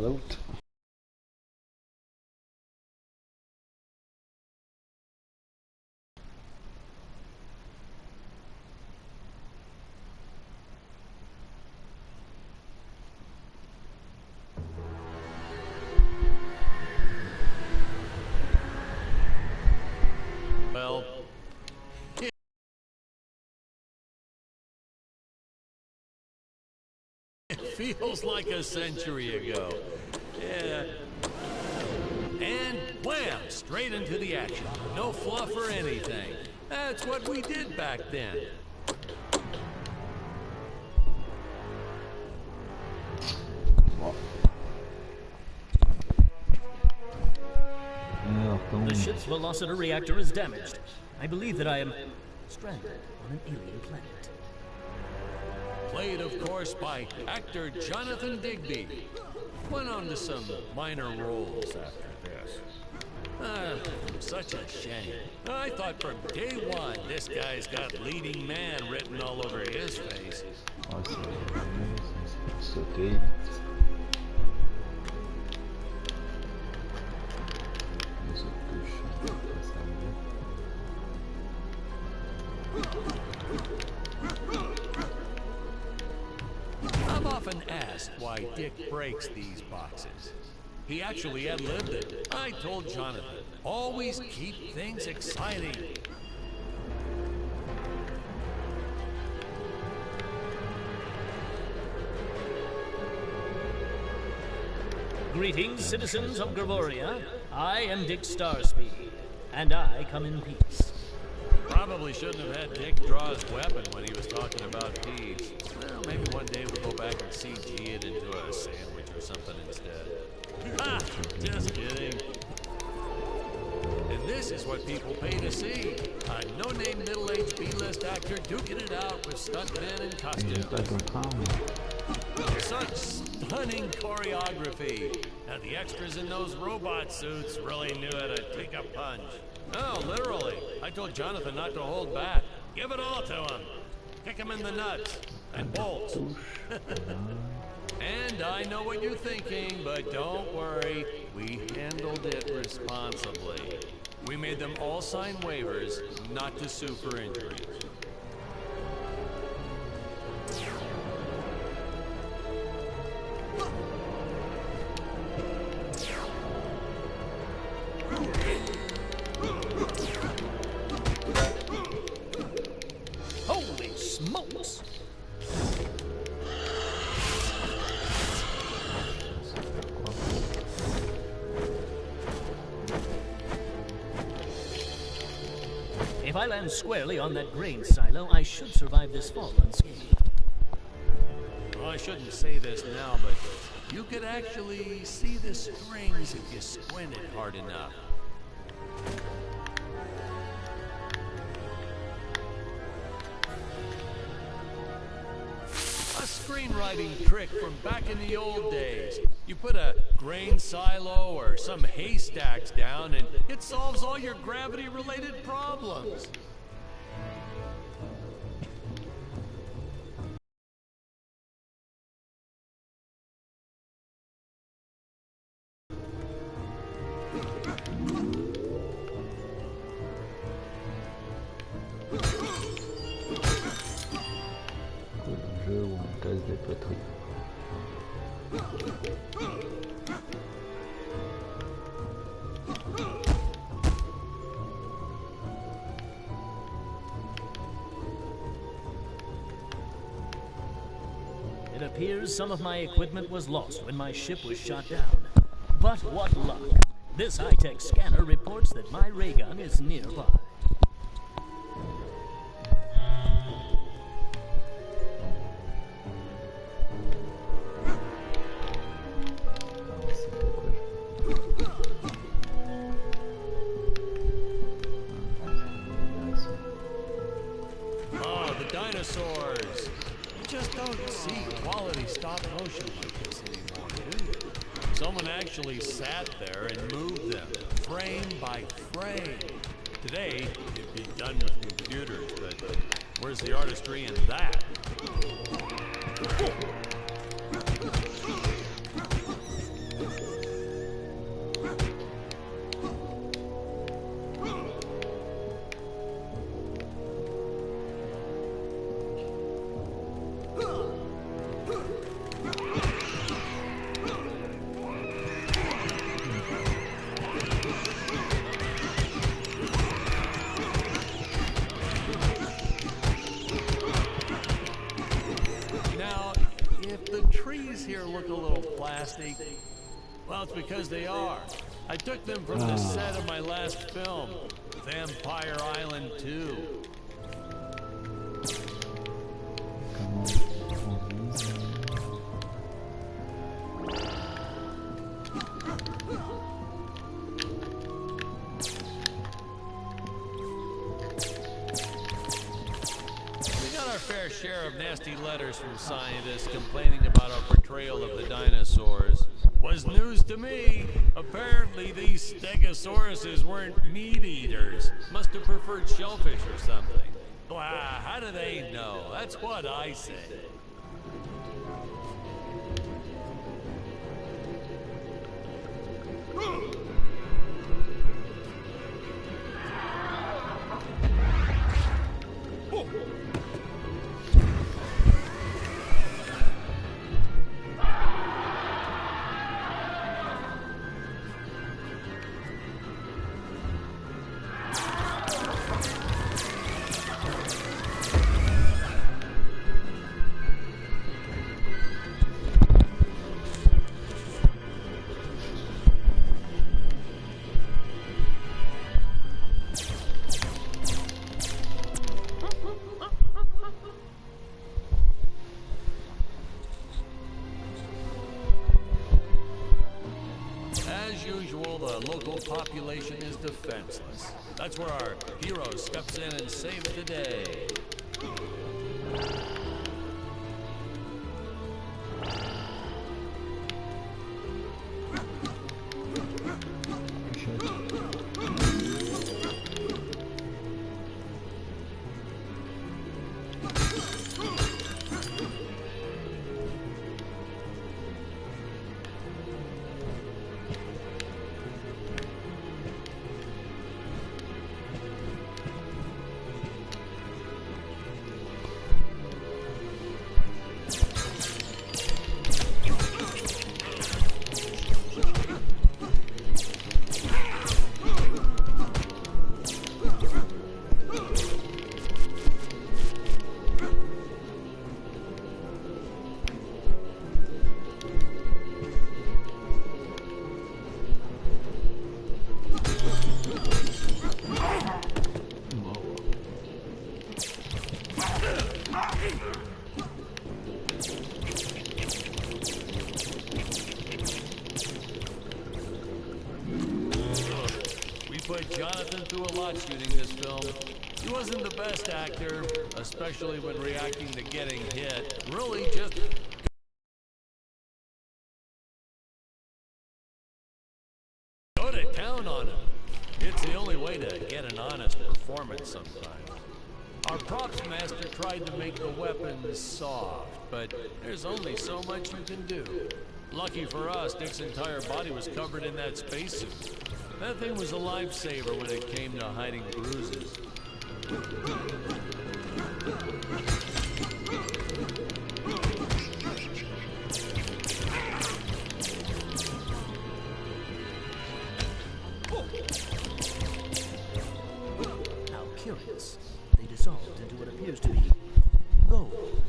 out. Well, it feels like a century ago. Yeah. And wham! Straight into the action. No fluff or anything. That's what we did back then. The ship's velocity reactor is damaged. I believe that I am stranded on an alien planet. Played, of course, by actor Jonathan Digby. Went on to some minor roles after this. Such a shame. I thought from day one this guy's got leading man written all over his face. Sauter. I'm often asked why Dick breaks these boxes. He actually ad-libbed it. I told Jonathan, always keep things exciting. Greetings, citizens of Gravoria. I am Dick Starspeed, and I come in peace. Probably shouldn't have had Dick draw his weapon when he was talking about peas. Well, maybe one day we'll go back and CG it into a sandwich or something instead. Ha! Just kidding. And this is what people pay to see. A no-name middle-aged B-list actor duking it out with stuntmen and costumes. Such stunning choreography. Now the extras in those robot suits really knew how to take a punch. No, literally. I told Jonathan not to hold back. Give it all to him. Kick him in the nuts and bolts. And I know what you're thinking, but don't worry. We handled it responsibly. We made them all sign waivers not to sue for injuries. Holy smokes! If I land squarely on that grain silo, I should survive this fall unscathed. Well, I shouldn't say this now, but you could actually see the strings if you squinted hard enough. A screenwriting trick from back in the old days. You put a grain silo or some haystacks down and it solves all your gravity-related problems. Jeu où on casse des poteries. It appears some of my equipment was lost when my ship was shot down. But what luck! This high-tech scanner reports that my ray gun is nearby. Oh, the dinosaurs! You just don't see quality stop motion like this anymore, do you? Someone actually sat there and moved them, frame by frame. Today, it'd be done with computers, but where's the artistry in that? plastic? Well, it's because they are. I took them from the set of my last film, Vampire Island 2. Fair share of nasty letters from scientists complaining about our portrayal of the dinosaurs. Was news to me. Apparently these stegosauruses weren't meat eaters. Must have preferred shellfish or something. Wow, how do they know? That's what I say. Population is defenseless. That's where our hero steps in and saves the day. Jonathan threw a lot shooting this film. He wasn't the best actor, especially when reacting to getting hit. Really just go to town on him. It's the only way to get an honest performance sometimes. Our props master tried to make the weapons soft, but there's only so much you can do. Lucky for us, Dick's entire body was covered in that spacesuit. That thing was a lifesaver when it came to hiding bruises. How curious. They dissolved into what appears to be gold.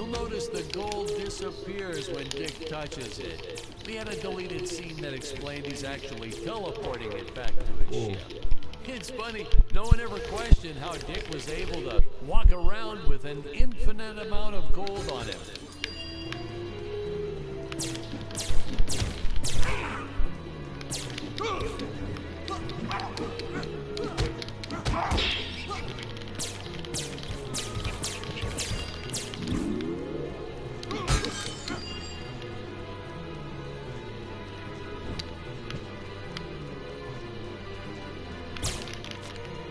Notice the gold disappears when Dick touches it. We had a deleted scene that explained he's actually teleporting it back to his ship. It's funny, no one ever questioned how Dick was able to walk around with an infinite amount of gold on him.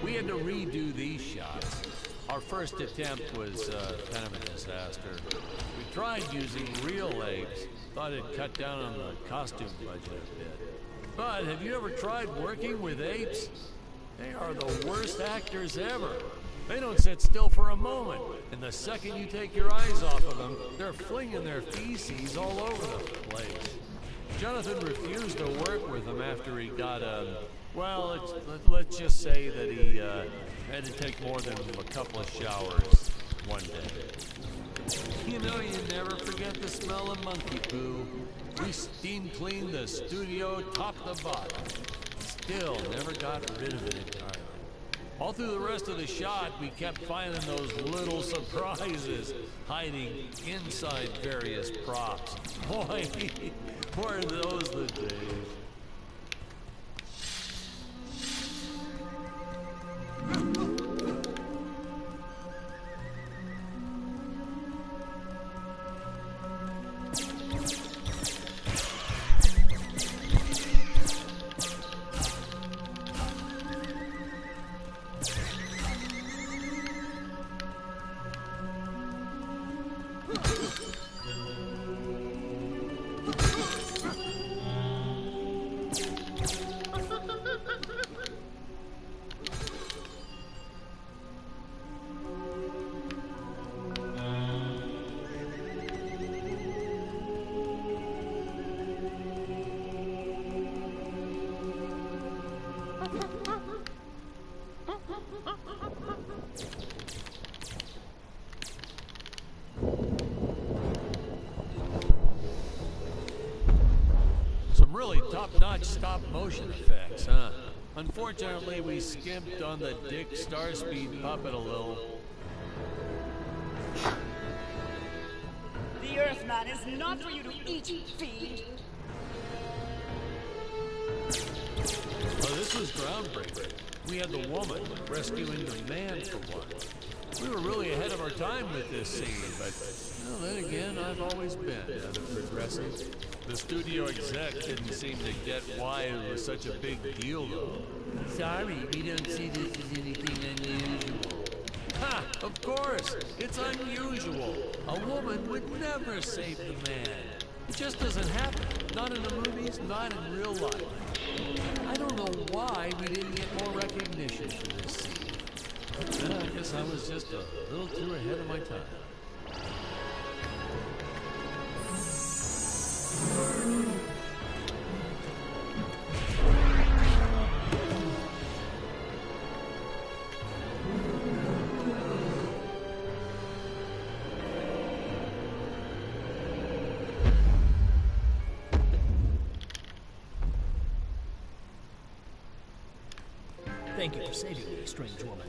We had to redo these shots. Our first attempt was kind of a disaster. We tried using real apes, thought it'd cut down on the costume budget a bit. But have you ever tried working with apes? They are the worst actors ever. They don't sit still for a moment, and the second you take your eyes off of them, they're flinging their feces all over the place. Jonathan refused to work with them after he got well, let's just say that he had to take more than a couple of showers. one day. You know, you never forget the smell of monkey poo. We steam cleaned the studio top to bottom. Still never got rid of it entirely. All through the rest of the shot, we kept finding those little surprises hiding inside various props. Boy, were those the days. Really top-notch stop-motion effects, huh? Unfortunately, we skimped on the Dick Starspeed puppet a little. The Earthman is not for you to eat, feed. Well, this was groundbreaking. We had the woman rescuing the man for once. We were really ahead of our time with this scene, but well, then again, I've always been the progressive. The studio exec didn't seem to get why it was such a big deal, though. Sorry, we don't see this as anything unusual. Ha! Of course! It's unusual! A woman would never save the man. It just doesn't happen. Not in the movies, not in real life. I don't know why we didn't get more recognition for this scene. I guess I was just a little too ahead of my time. Thank you for saving me, strange woman.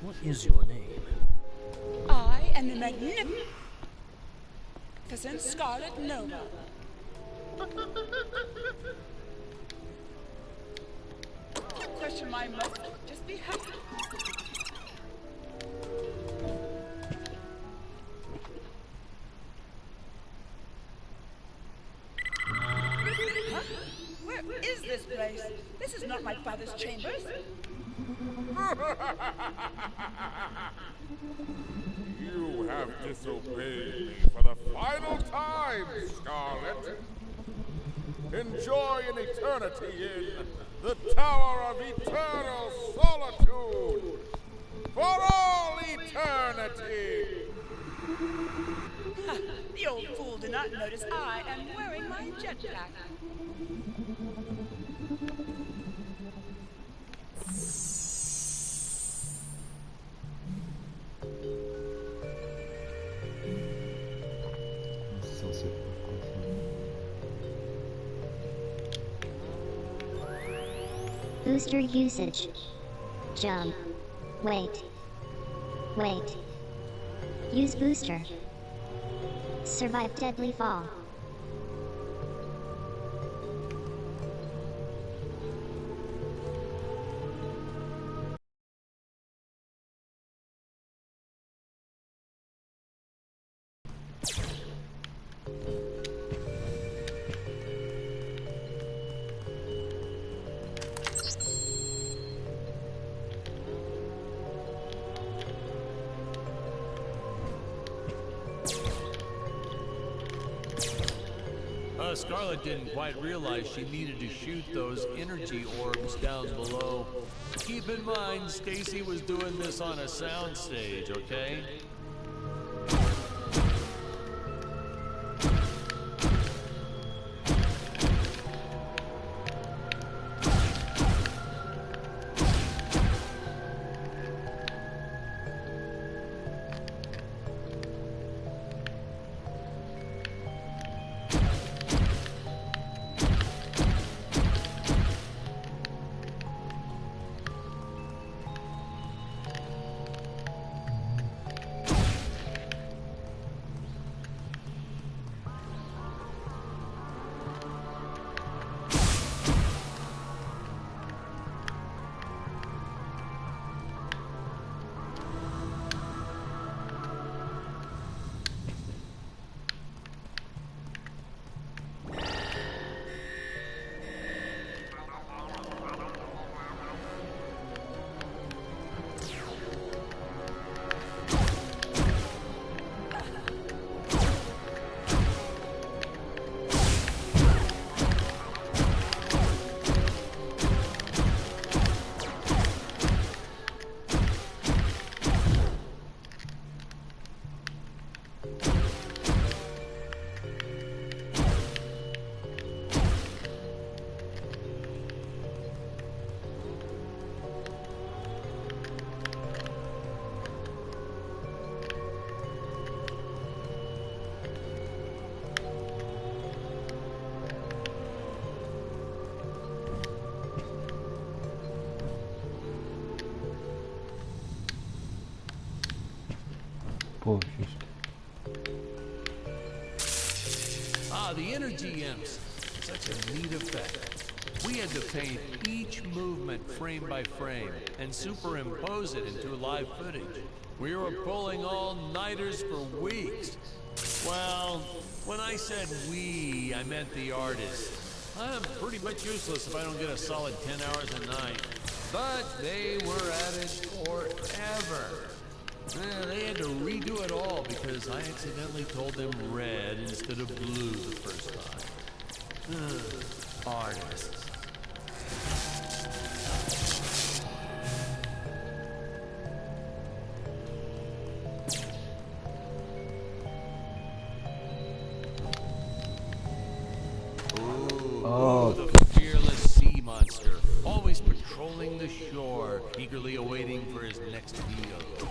What is your name? I am the magnificent Scarlet Nova. Question my must just be happy. Huh? Where is this place? This is not my father's chambers. You have disobeyed me for the final time, Scarlet. Enjoy an eternity in the Tower of Eternal Solitude for all eternity. The old fool did not notice I am wearing my jetpack. Booster usage. Jump. Wait. Wait. Use booster. Survive deadly fall. Scarlet didn't quite realize she needed to shoot those energy orbs down below. Keep in mind, Stacy was doing this on a soundstage, okay? Pauvre juste. Ah, the energy imps. Such a neat effect. We had to paint each movement frame by frame and superimpose it into live footage. We were pulling all-nighters for weeks. Well, when I said we, I meant the artists. I'm pretty much useless if I don't get a solid 10 hours a night. But they were at it forever. They had to redo it all because I accidentally told them red instead of blue the first time. Artists. Oh, The fearless sea monster, always patrolling the shore, eagerly awaiting for his next meal.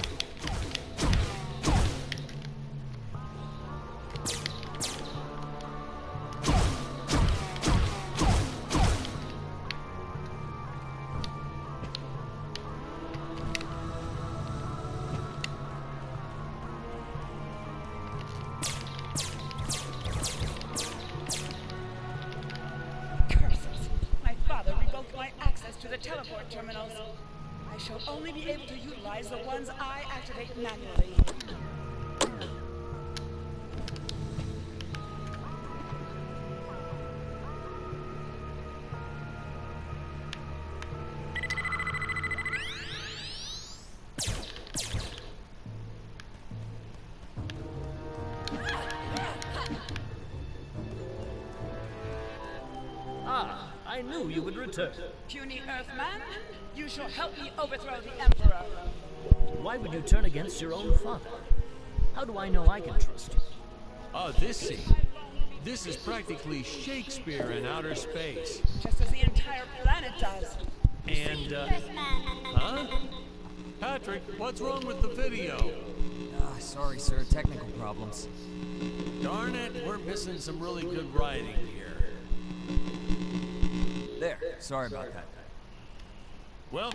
teleport terminals. I shall only be able to utilize the ones I activate manually. I knew you would return. Puny Earthman, you shall help me overthrow the Emperor. Why would you turn against your own father? How do I know I can trust you? Oh, this scene. This is practically Shakespeare in outer space. Just as the entire planet does. And, huh? Patrick, what's wrong with the video? Sorry, sir. Technical problems. Darn it, we're missing some really good writing here. There. Sorry about that. Well,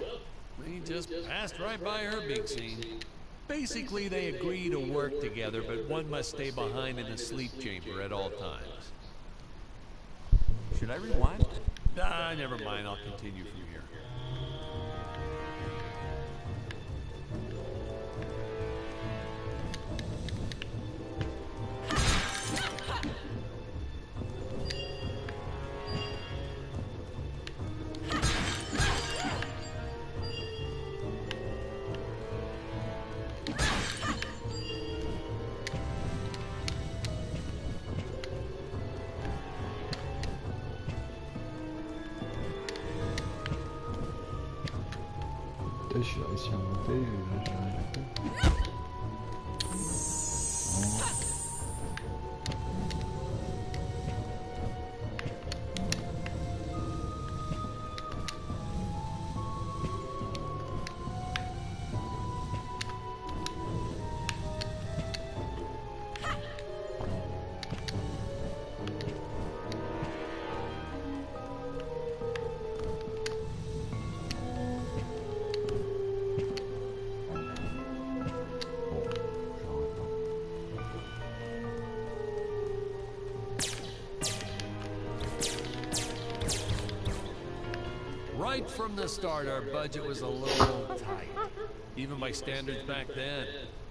we just passed right by her big scene. Basically, they agree to work together, but one must stay behind in the sleep chamber at all times. Should I rewind? Never mind. I'll continue from here. J'ai réussi à monter, là j'ai rien fait. Right from the start, our budget was a little tight, even by standards back then.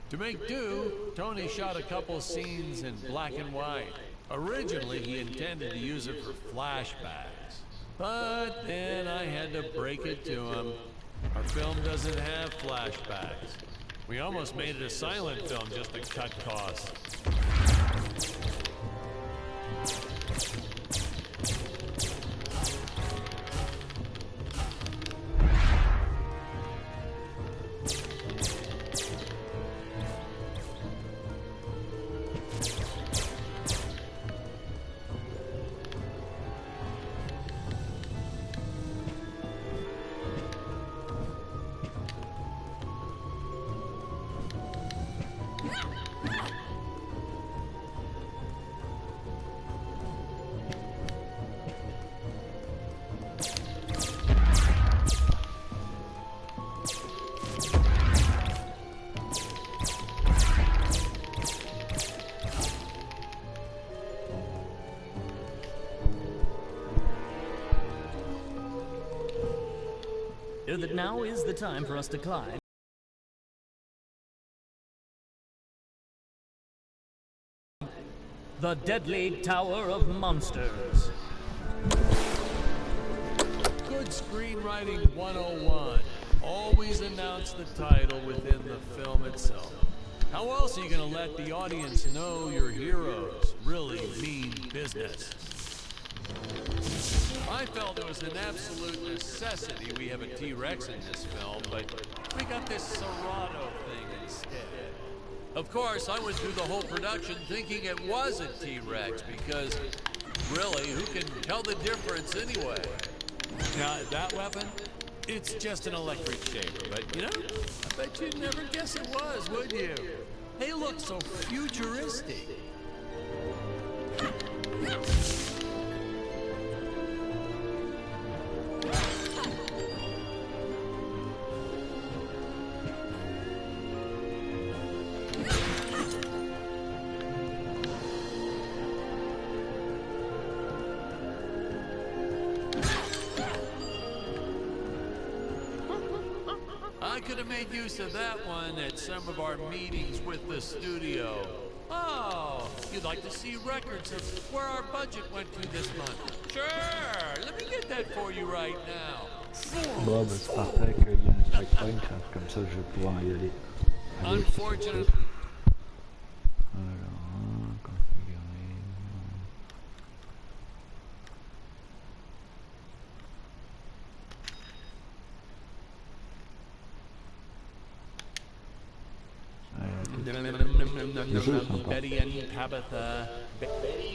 To make do, Tony shot a couple scenes in black and white. Originally, he intended to use it for flashbacks. But then I had to break it to him. Our film doesn't have flashbacks. We almost made it a silent film just to cut costs. clear that now is the time for us to climb the deadly Tower of Monsters. Good screenwriting 101. Always announce the title within the film itself. How else are you going to let the audience know your heroes really mean business? I felt it was an absolute necessity we have a T-Rex in this film, but we got this Serato thing instead. Of course, I went through the whole production thinking it was a T-Rex because, really, who can tell the difference anyway? Now, that weapon? It's just an electric shaver, but, you know, I bet you'd never guess it was, would you? They look so futuristic. I could have made use of that one at some of our meetings with the studio. Oh, you'd like to see records of where our budget went to this month? Sure, let me get that for you right now. Bon, bah c'est parfait qu'il y ait un checkpoint, hein, comme ça je vais pouvoir y aller. Allez, Unfortunate. alors, configurer. Betty and Tabitha. Betty